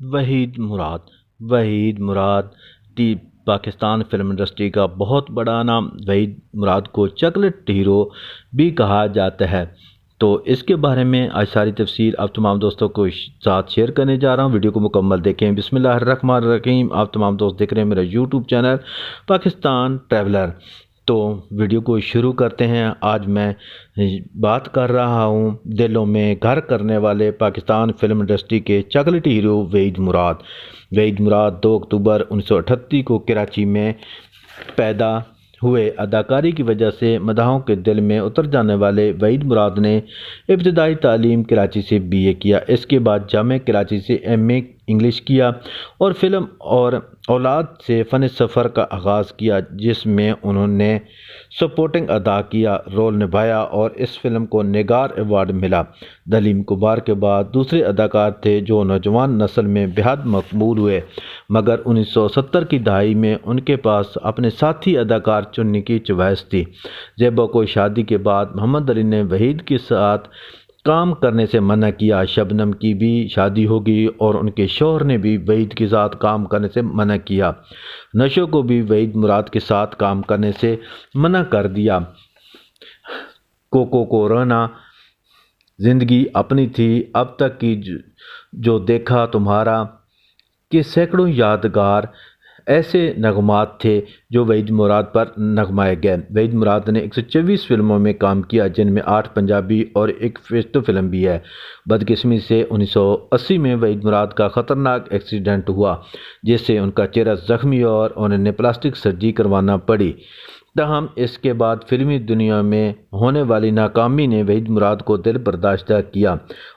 وحید مراد T Pakistan film industry کا بہت بڑا نام۔ وحید مراد کو چاکلیٹ ہیرو بھی کہا جاتا ہے۔ تو اس کے بارے میں آج ساری تفصیل آپ تمام دوستوں کو ساتھ شیئر کرنے جا رہا ہوں۔ ویڈیو کو مکمل دیکھیں۔ بسم اللہ الرحمن الرحیم۔ آپ تمام دوست دیکھ رہے ہیں میرا یوٹیوب چینل پاکستان ٹریولر۔ تو ویڈیو کو شروع کرتے ہیں۔ آج میں بات کر رہا ہوں دلوں میں گھر کرنے والے پاکستان فلم انڈسٹری کے چاکلیٹ ہیرو وحید مراد۔ وحید مراد 2 اکتوبر 1938 کو کراچی میں پیدا ہوئے۔ اداکاری کی وجہ سے مداحوں کے دل میں اتر جانے والے وحید مراد نے ابتدائی تعلیم کراچی سے BA کیا۔ اس کے بعد جامعہ کراچی سے MA انگلش کیا اور فلم اور اولاد سے فن سفر کا آغاز کیا، جس میں انہوں نے سپورٹنگ ادا کیا رول نبھایا اور اس فلم کو نگار ایوارڈ ملا۔ دلیم کبار کے بعد دوسرے اداکار تھے جو نوجوان نسل میں بہت مقبول ہوئے، مگر 1970 کی دہائی میں ان کے پاس اپنے ساتھی اداکار چننے کی چوائس تھی۔ زیبا کو شادی کے بعد محمد علی نے وحید کے ساتھ کام کرنے سے منع کیا۔ شبنم کی بھی شادی ہو گئی اور ان کے شوہر نے بھی وحید کے ساتھ کام کرنے سے منع کیا۔ نشو کو بھی وحید مراد کے ساتھ کام کرنے سے منع کر دیا۔ کوکو کو رہنا زندگی اپنی تھی، اب تک کی جو دیکھا تمہارا کے سینکڑوں یادگار ایسے نغمات تھے جو وحید مراد پر نغمائے گئے۔ وحید مراد نے 124 فلموں میں کام کیا، جن میں 8 پنجابی اور ایک فیشتو فلم بھی ہے۔ بدقسمتی سے 1980 میں وحید مراد کا خطرناک ایکسیڈنٹ ہوا، جس سے ان کا چہرہ زخمی اور انہیں نے پلاسٹک سرجری کروانا پڑی۔ تاہم اس کے بعد فلمی دنیا میں ہونے والی ناکامی نے وحید مراد کو دل برداشتہ کیا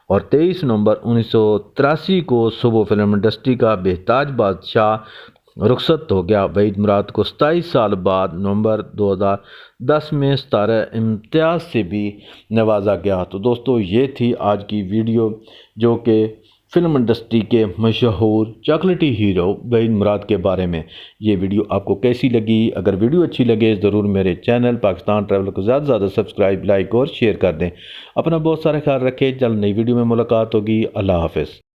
اور 23 نومبر 1983 کو صبح فلم انڈسٹری کا بہتاج بادشاہ رخصت ہو گیا۔ وحید مراد کو 27 سال بعد نومبر 2010 میں ستارہ امتیاز سے بھی نوازا گیا۔ تو دوستو یہ تھی آج کی ویڈیو، جو کہ فلم انڈسٹری کے مشہور چاکلیٹی ہیرو وحید مراد کے بارے میں۔ یہ ویڈیو آپ کو کیسی لگی؟ اگر ویڈیو اچھی لگے ضرور میرے چینل پاکستان ٹریولر کو زیادہ سے زیادہ سبسکرائب، لائک اور شیئر کر دیں۔ اپنا بہت سارا خیال رکھیں۔ جلد نئی ویڈیو میں ملاقات ہوگی۔ اللہ حافظ۔